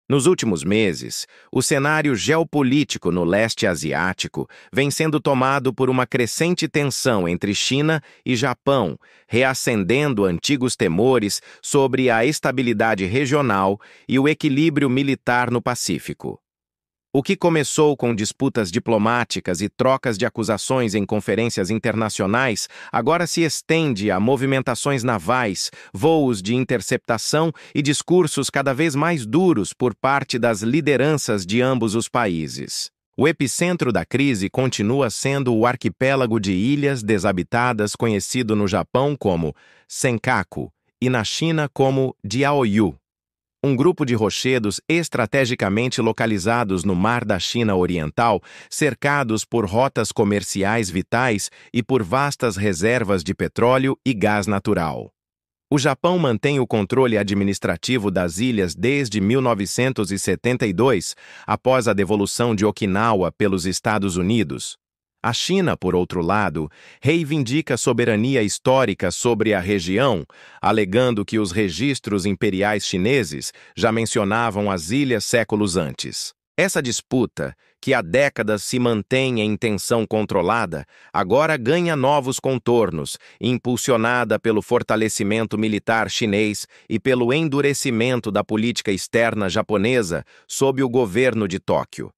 Nos últimos meses, o cenário geopolítico no leste asiático vem sendo tomado por uma crescente tensão entre China e Japão, reacendendo antigos temores sobre a estabilidade regional e o equilíbrio militar no Pacífico. O que começou com disputas diplomáticas e trocas de acusações em conferências internacionais agora se estende a movimentações navais, voos de interceptação e discursos cada vez mais duros por parte das lideranças de ambos os países. O epicentro da crise continua sendo o arquipélago de ilhas desabitadas conhecido no Japão como Senkaku e na China como Diaoyu. Um grupo de rochedos estrategicamente localizados no Mar da China Oriental, cercados por rotas comerciais vitais e por vastas reservas de petróleo e gás natural. O Japão mantém o controle administrativo das ilhas desde 1972, após a devolução de Okinawa pelos Estados Unidos. A China, por outro lado, reivindica soberania histórica sobre a região, alegando que os registros imperiais chineses já mencionavam as ilhas séculos antes. Essa disputa, que há décadas se mantém em tensão controlada, agora ganha novos contornos, impulsionada pelo fortalecimento militar chinês e pelo endurecimento da política externa japonesa sob o governo de Tóquio.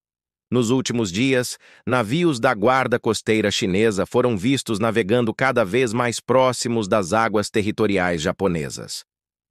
Nos últimos dias, navios da Guarda Costeira Chinesa foram vistos navegando cada vez mais próximos das águas territoriais japonesas.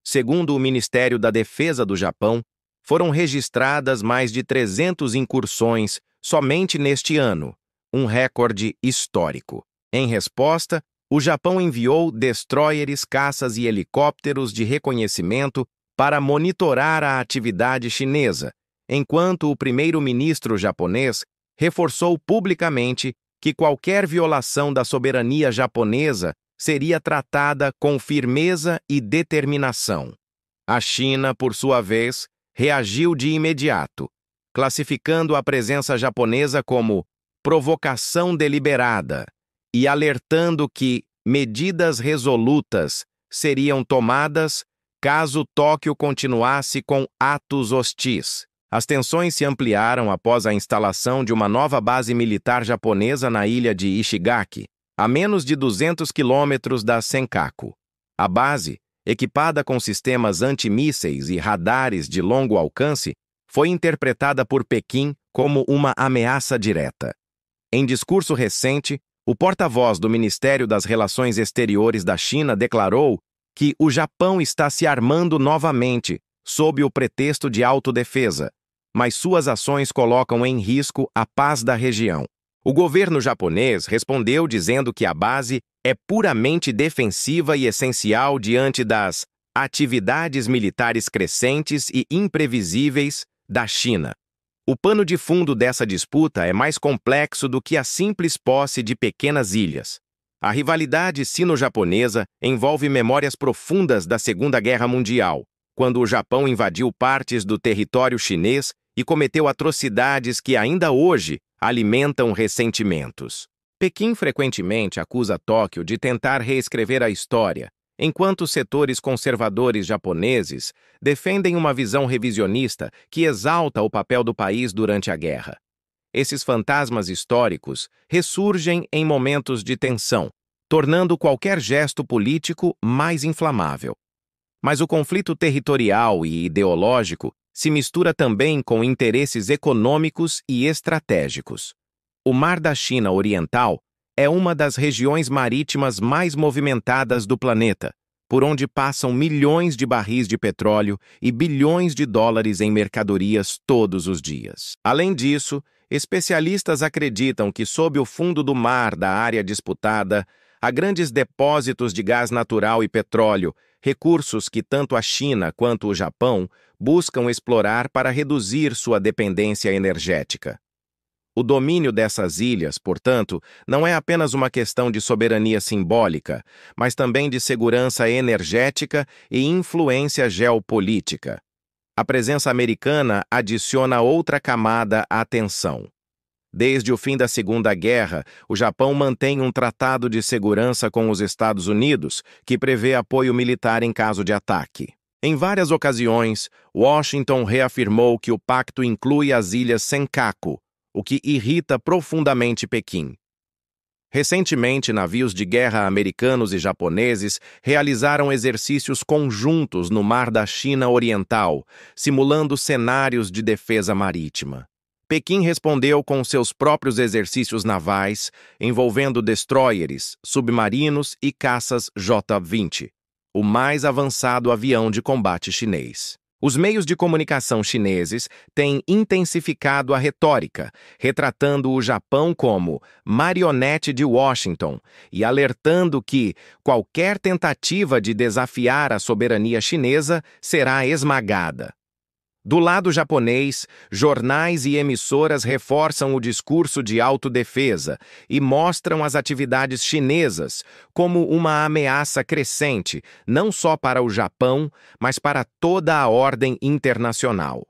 Segundo o Ministério da Defesa do Japão, foram registradas mais de 300 incursões somente neste ano, um recorde histórico. Em resposta, o Japão enviou destroyers, caças e helicópteros de reconhecimento para monitorar a atividade chinesa, enquanto o primeiro-ministro japonês reforçou publicamente que qualquer violação da soberania japonesa seria tratada com firmeza e determinação. A China, por sua vez, reagiu de imediato, classificando a presença japonesa como provocação deliberada e alertando que medidas resolutas seriam tomadas caso Tóquio continuasse com atos hostis. As tensões se ampliaram após a instalação de uma nova base militar japonesa na ilha de Ishigaki, a menos de 200 quilômetros da Senkaku. A base, equipada com sistemas antimísseis e radares de longo alcance, foi interpretada por Pequim como uma ameaça direta. Em discurso recente, o porta-voz do Ministério das Relações Exteriores da China declarou que o Japão está se armando novamente, sob o pretexto de autodefesa, mas suas ações colocam em risco a paz da região. O governo japonês respondeu dizendo que a base é puramente defensiva e essencial diante das atividades militares crescentes e imprevisíveis da China. O pano de fundo dessa disputa é mais complexo do que a simples posse de pequenas ilhas. A rivalidade sino-japonesa envolve memórias profundas da Segunda Guerra Mundial, quando o Japão invadiu partes do território chinês e cometeu atrocidades que ainda hoje alimentam ressentimentos. Pequim frequentemente acusa Tóquio de tentar reescrever a história, enquanto setores conservadores japoneses defendem uma visão revisionista que exalta o papel do país durante a guerra. Esses fantasmas históricos ressurgem em momentos de tensão, tornando qualquer gesto político mais inflamável. Mas o conflito territorial e ideológico se mistura também com interesses econômicos e estratégicos. O Mar da China Oriental é uma das regiões marítimas mais movimentadas do planeta, por onde passam milhões de barris de petróleo e bilhões de dólares em mercadorias todos os dias. Além disso, especialistas acreditam que sob o fundo do mar da área disputada, há grandes depósitos de gás natural e petróleo, recursos que tanto a China quanto o Japão buscam explorar para reduzir sua dependência energética. O domínio dessas ilhas, portanto, não é apenas uma questão de soberania simbólica, mas também de segurança energética e influência geopolítica. A presença americana adiciona outra camada à tensão. Desde o fim da Segunda Guerra, o Japão mantém um tratado de segurança com os Estados Unidos, que prevê apoio militar em caso de ataque. Em várias ocasiões, Washington reafirmou que o pacto inclui as ilhas Senkaku, o que irrita profundamente Pequim. Recentemente, navios de guerra americanos e japoneses realizaram exercícios conjuntos no Mar da China Oriental, simulando cenários de defesa marítima. Pequim respondeu com seus próprios exercícios navais, envolvendo destroyers, submarinos e caças J-20, o mais avançado avião de combate chinês. Os meios de comunicação chineses têm intensificado a retórica, retratando o Japão como marionete de Washington e alertando que qualquer tentativa de desafiar a soberania chinesa será esmagada. Do lado japonês, jornais e emissoras reforçam o discurso de autodefesa e mostram as atividades chinesas como uma ameaça crescente, não só para o Japão, mas para toda a ordem internacional.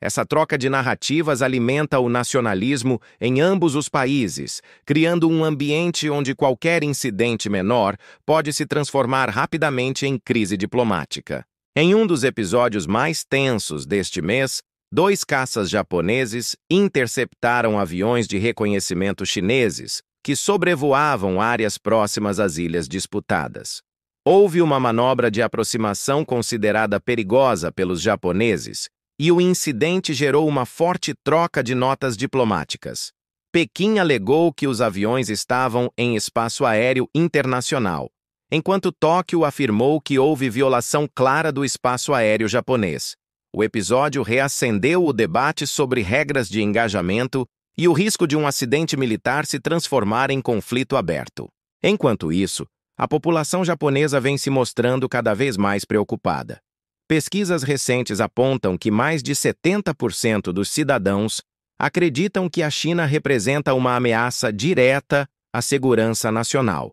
Essa troca de narrativas alimenta o nacionalismo em ambos os países, criando um ambiente onde qualquer incidente menor pode se transformar rapidamente em crise diplomática. Em um dos episódios mais tensos deste mês, 2 caças japoneses interceptaram aviões de reconhecimento chineses que sobrevoavam áreas próximas às ilhas disputadas. Houve uma manobra de aproximação considerada perigosa pelos japoneses e o incidente gerou uma forte troca de notas diplomáticas. Pequim alegou que os aviões estavam em espaço aéreo internacional, enquanto Tóquio afirmou que houve violação clara do espaço aéreo japonês. O episódio reacendeu o debate sobre regras de engajamento e o risco de um acidente militar se transformar em conflito aberto. Enquanto isso, a população japonesa vem se mostrando cada vez mais preocupada. Pesquisas recentes apontam que mais de 70% dos cidadãos acreditam que a China representa uma ameaça direta à segurança nacional.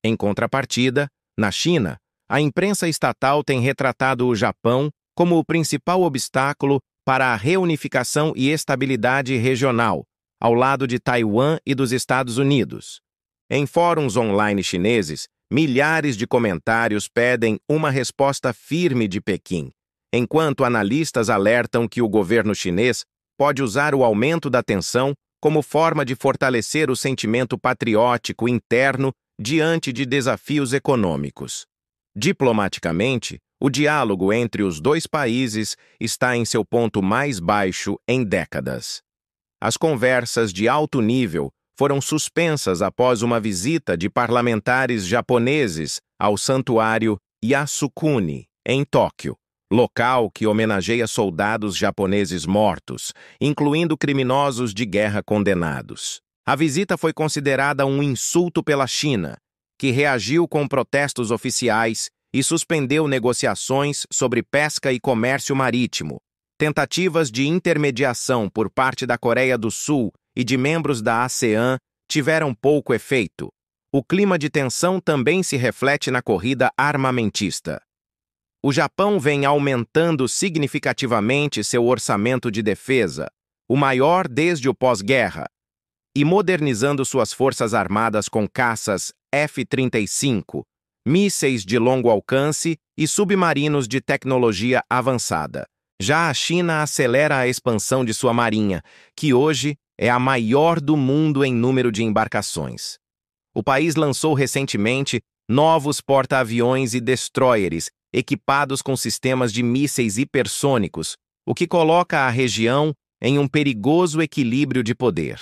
Em contrapartida, na China, a imprensa estatal tem retratado o Japão como o principal obstáculo para a reunificação e estabilidade regional, ao lado de Taiwan e dos Estados Unidos. Em fóruns online chineses, milhares de comentários pedem uma resposta firme de Pequim, enquanto analistas alertam que o governo chinês pode usar o aumento da tensão como forma de fortalecer o sentimento patriótico interno diante de desafios econômicos. Diplomaticamente, o diálogo entre os 2 países está em seu ponto mais baixo em décadas. As conversas de alto nível foram suspensas após uma visita de parlamentares japoneses ao santuário Yasukuni, em Tóquio, local que homenageia soldados japoneses mortos, incluindo criminosos de guerra condenados. A visita foi considerada um insulto pela China, que reagiu com protestos oficiais e suspendeu negociações sobre pesca e comércio marítimo. Tentativas de intermediação por parte da Coreia do Sul e de membros da ASEAN tiveram pouco efeito. O clima de tensão também se reflete na corrida armamentista. O Japão vem aumentando significativamente seu orçamento de defesa, o maior desde o pós-guerra, e modernizando suas forças armadas com caças F-35, mísseis de longo alcance e submarinos de tecnologia avançada. Já a China acelera a expansão de sua marinha, que hoje é a maior do mundo em número de embarcações. O país lançou recentemente novos porta-aviões e destroyers equipados com sistemas de mísseis hipersônicos, o que coloca a região em um perigoso equilíbrio de poder.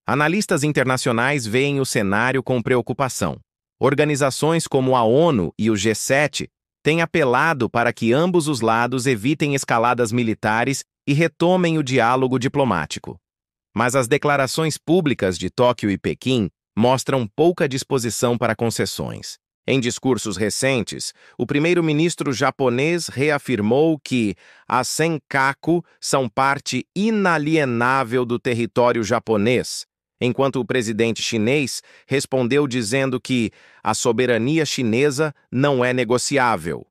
Analistas internacionais veem o cenário com preocupação. Organizações como a ONU e o G7 têm apelado para que ambos os lados evitem escaladas militares e retomem o diálogo diplomático. Mas as declarações públicas de Tóquio e Pequim mostram pouca disposição para concessões. Em discursos recentes, o primeiro-ministro japonês reafirmou que as Senkaku são parte inalienável do território japonês, enquanto o presidente chinês respondeu dizendo que a soberania chinesa não é negociável.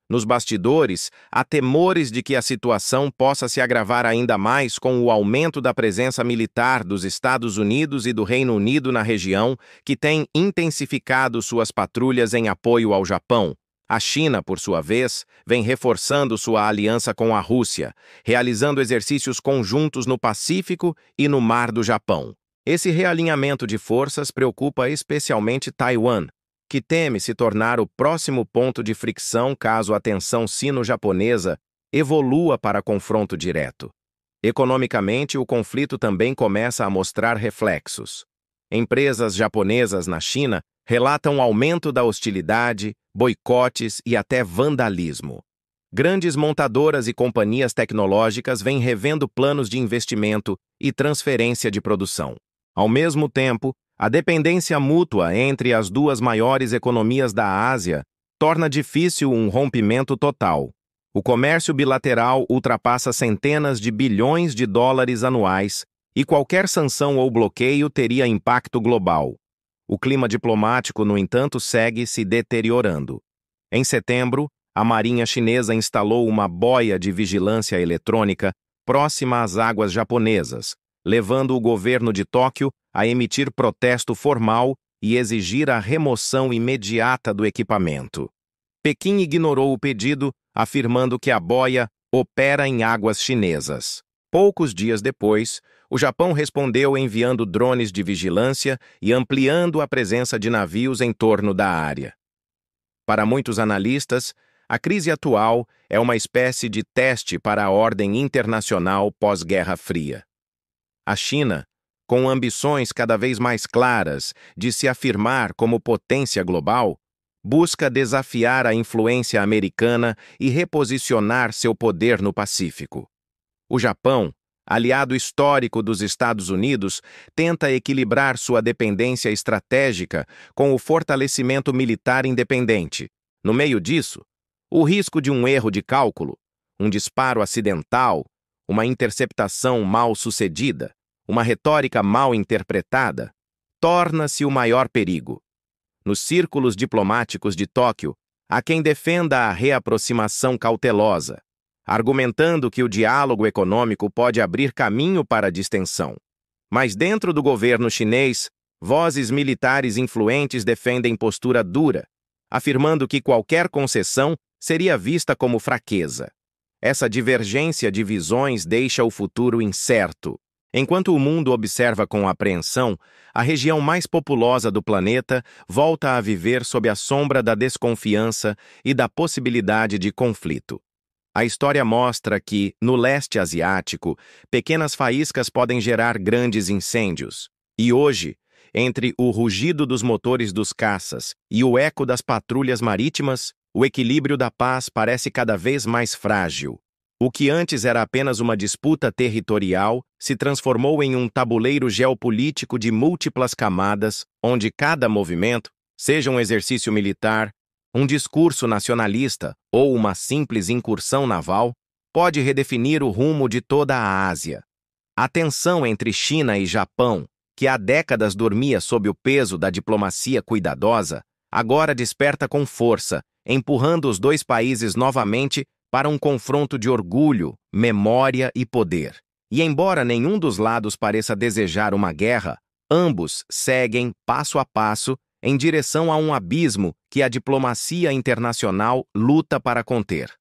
Nos bastidores, há temores de que a situação possa se agravar ainda mais com o aumento da presença militar dos Estados Unidos e do Reino Unido na região, que tem intensificado suas patrulhas em apoio ao Japão, A China, por sua vez, vem reforçando sua aliança com a Rússia, realizando exercícios conjuntos no Pacífico e no Mar do Japão. Esse realinhamento de forças preocupa especialmente Taiwan, que teme se tornar o próximo ponto de fricção caso a tensão sino-japonesa evolua para confronto direto. Economicamente, o conflito também começa a mostrar reflexos. Empresas japonesas na China relatam aumento da hostilidade, boicotes e até vandalismo. Grandes montadoras e companhias tecnológicas vêm revendo planos de investimento e transferência de produção. Ao mesmo tempo, a dependência mútua entre as duas maiores economias da Ásia torna difícil um rompimento total. O comércio bilateral ultrapassa centenas de bilhões de dólares anuais e qualquer sanção ou bloqueio teria impacto global. O clima diplomático, no entanto, segue se deteriorando. Em setembro, a Marinha Chinesa instalou uma boia de vigilância eletrônica próxima às águas japonesas, levando o governo de Tóquio a emitir protesto formal e exigir a remoção imediata do equipamento. Pequim ignorou o pedido, afirmando que a boia opera em águas chinesas. Poucos dias depois, o Japão respondeu enviando drones de vigilância e ampliando a presença de navios em torno da área. Para muitos analistas, a crise atual é uma espécie de teste para a ordem internacional pós-Guerra Fria. A China, com ambições cada vez mais claras de se afirmar como potência global, busca desafiar a influência americana e reposicionar seu poder no Pacífico. O Japão, aliado histórico dos Estados Unidos, tenta equilibrar sua dependência estratégica com o fortalecimento militar independente. No meio disso, o risco de um erro de cálculo, um disparo acidental, uma interceptação mal sucedida, uma retórica mal interpretada, torna-se o maior perigo. Nos círculos diplomáticos de Tóquio, há quem defenda a reaproximação cautelosa, argumentando que o diálogo econômico pode abrir caminho para a distensão. Mas dentro do governo chinês, vozes militares influentes defendem postura dura, afirmando que qualquer concessão seria vista como fraqueza. Essa divergência de visões deixa o futuro incerto. Enquanto o mundo observa com apreensão, a região mais populosa do planeta volta a viver sob a sombra da desconfiança e da possibilidade de conflito. A história mostra que, no leste asiático, pequenas faíscas podem gerar grandes incêndios. E hoje, entre o rugido dos motores dos caças e o eco das patrulhas marítimas, o equilíbrio da paz parece cada vez mais frágil. O que antes era apenas uma disputa territorial se transformou em um tabuleiro geopolítico de múltiplas camadas, onde cada movimento, seja um exercício militar, um discurso nacionalista ou uma simples incursão naval, pode redefinir o rumo de toda a Ásia. A tensão entre China e Japão, que há décadas dormia sob o peso da diplomacia cuidadosa, agora desperta com força, empurrando os dois países novamente para um confronto de orgulho, memória e poder. E embora nenhum dos lados pareça desejar uma guerra, ambos seguem, passo a passo, em direção a um abismo que a diplomacia internacional luta para conter.